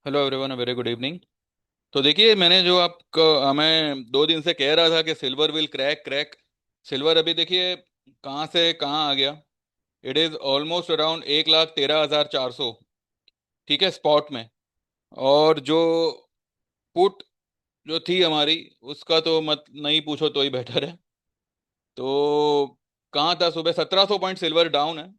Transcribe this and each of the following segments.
Hello everyone, very good evening. तो देखिए, मैंने जो आपको मैं 2 दिन से कह रहा था कि silver will crack crack. Silver अभी देखिए कहाँ से कहाँ आ गया। It is almost around 1,13,400। ठीक है, स्पॉट में। और जो पुट जो थी हमारी, उसका तो मत नहीं पूछो तो ही बेटर है। तो कहाँ था सुबह, 1,700 पॉइंट सिल्वर डाउन है।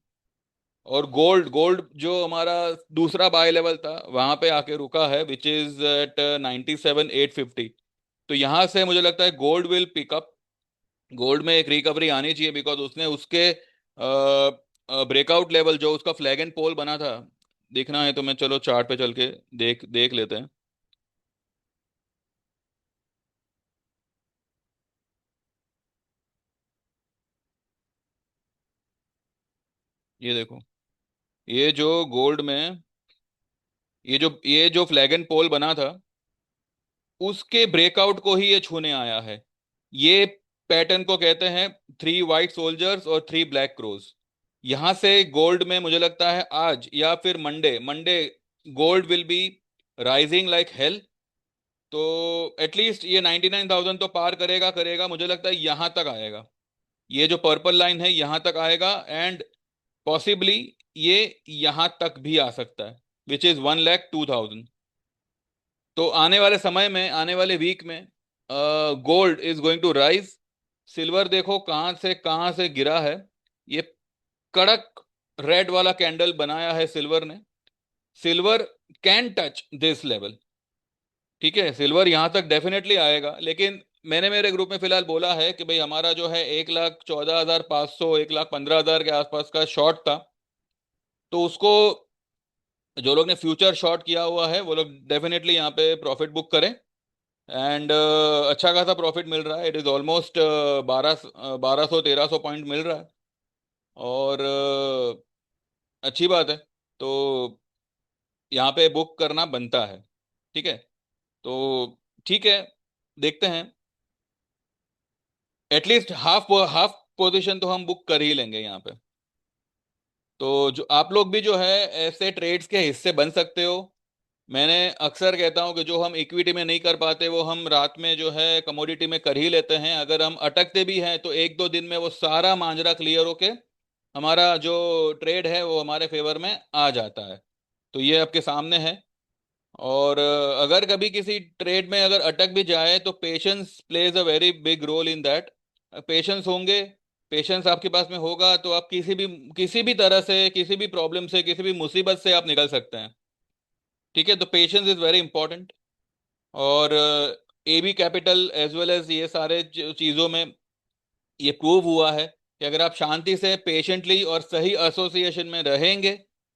और गोल्ड गोल्ड जो हमारा दूसरा बाय लेवल था, वहां पे आके रुका है, विच इज एट 97,850। तो यहाँ से मुझे लगता है गोल्ड विल पिकअप। गोल्ड में एक रिकवरी आनी चाहिए, बिकॉज उसने उसके ब्रेकआउट लेवल जो उसका फ्लैग एंड पोल बना था, देखना है तो मैं चलो चार्ट पे चल के देख देख लेते हैं। ये देखो, ये जो गोल्ड में ये जो फ्लैग एंड पोल बना था, उसके ब्रेकआउट को ही ये छूने आया है। ये पैटर्न को कहते हैं 3 वाइट सोल्जर्स और 3 ब्लैक क्रोज। यहां से गोल्ड में मुझे लगता है आज या फिर Monday Monday gold will be rising like hell. तो एटलीस्ट ये 99,000 तो पार करेगा करेगा, मुझे लगता है यहां तक आएगा। ये जो पर्पल लाइन है यहां तक आएगा, एंड पॉसिबली ये यहां तक भी आ सकता है, विच इज 1,02,000। तो आने वाले समय में, आने वाले वीक में gold is going to rise. Silver देखो कहाँ से गिरा है। ये कड़क रेड वाला कैंडल बनाया है सिल्वर ने। Silver can touch this level. ठीक है, सिल्वर यहां तक डेफिनेटली आएगा, लेकिन मैंने मेरे ग्रुप में फिलहाल बोला है कि भाई हमारा जो है 1,14,500 1,15,000 के आसपास का शॉर्ट था। तो उसको जो लोग ने फ्यूचर शॉर्ट किया हुआ है वो लोग डेफिनेटली यहाँ पे प्रॉफिट बुक करें। एंड अच्छा खासा प्रॉफिट मिल रहा है। इट इज ऑलमोस्ट 1,200 1,300 पॉइंट मिल रहा है। और अच्छी बात है। तो यहाँ पे बुक करना बनता है। ठीक है। तो ठीक है, देखते हैं। एटलीस्ट हाफ हाफ पोजीशन तो हम बुक कर ही लेंगे यहाँ पे। तो जो आप लोग भी जो है ऐसे ट्रेड्स के हिस्से बन सकते हो। मैंने अक्सर कहता हूं कि जो हम इक्विटी में नहीं कर पाते वो हम रात में जो है कमोडिटी में कर ही लेते हैं। अगर हम अटकते भी हैं तो 1-2 दिन में वो सारा मांजरा क्लियर होके हमारा जो ट्रेड है वो हमारे फेवर में आ जाता है। तो ये आपके सामने है। और अगर कभी किसी ट्रेड में अगर अटक भी जाए तो patience plays a very big role in that. Patience होंगे, पेशेंस आपके पास में होगा तो आप किसी भी तरह से, किसी भी प्रॉब्लम से, किसी भी मुसीबत से आप निकल सकते हैं। ठीक है, तो पेशेंस इज वेरी इंपॉर्टेंट। और AB capital as well as ये सारे चीज़ों में ये प्रूव हुआ है कि अगर आप शांति से पेशेंटली और सही एसोसिएशन में रहेंगे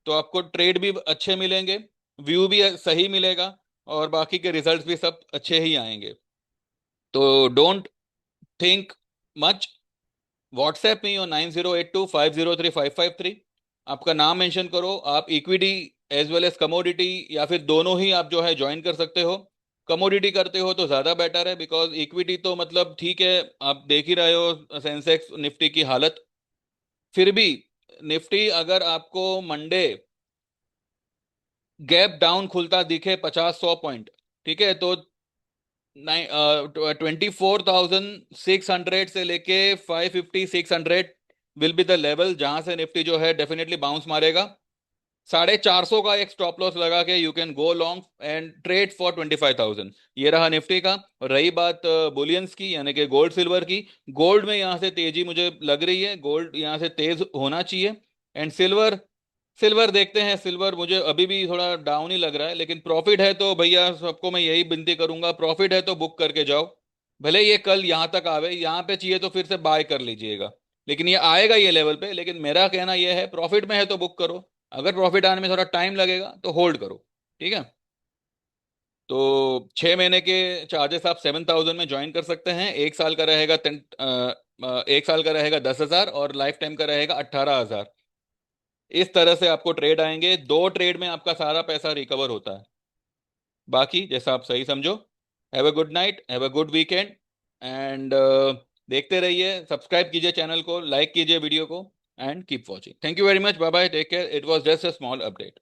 तो आपको ट्रेड भी अच्छे मिलेंगे, व्यू भी सही मिलेगा, और बाकी के रिजल्ट्स भी सब अच्छे ही आएंगे। तो डोंट थिंक मच। व्हाट्सएप में हो 9082503553। आपका नाम मेंशन करो, आप equity as well as commodity या फिर दोनों ही आप जो है ज्वाइन कर सकते हो। कमोडिटी करते हो तो ज़्यादा बेटर है, बिकॉज इक्विटी तो मतलब ठीक है, आप देख ही रहे हो सेंसेक्स निफ्टी की हालत। फिर भी निफ्टी अगर आपको मंडे गैप डाउन खुलता दिखे 50-100 पॉइंट, ठीक है, तो 24,600 से लेके 550-600 विल बी द लेवल जहां से निफ्टी जो है डेफिनेटली बाउंस मारेगा। 450 का एक स्टॉप लॉस लगा के you can go long and trade for 25,000। ये रहा निफ्टी का। और रही बात बुलियंस की, यानी कि गोल्ड सिल्वर की। गोल्ड में यहाँ से तेजी मुझे लग रही है, गोल्ड यहाँ से तेज होना चाहिए। एंड सिल्वर, सिल्वर देखते हैं। सिल्वर मुझे अभी भी थोड़ा डाउन ही लग रहा है, लेकिन प्रॉफिट है तो भैया सबको मैं यही विनती करूंगा, प्रॉफिट है तो बुक करके जाओ। भले ये कल यहाँ तक आवे, यहाँ पे चाहिए तो फिर से बाय कर लीजिएगा, लेकिन ये आएगा ये लेवल पे। लेकिन मेरा कहना ये है, प्रॉफिट में है तो बुक करो, अगर प्रॉफिट आने में थोड़ा टाइम लगेगा तो होल्ड करो। ठीक है। तो 6 महीने के चार्जेस आप 7,000 में ज्वाइन कर सकते हैं। 1 साल का रहेगा 10,000, और लाइफ टाइम का रहेगा 18,000। इस तरह से आपको ट्रेड आएंगे, 2 ट्रेड में आपका सारा पैसा रिकवर होता है। बाकी जैसा आप सही समझो। Have a good night, have a good weekend. And देखते रहिए, सब्सक्राइब कीजिए चैनल को, लाइक कीजिए वीडियो को, and keep watching. Thank you very much, bye bye, take care. It was just a small update.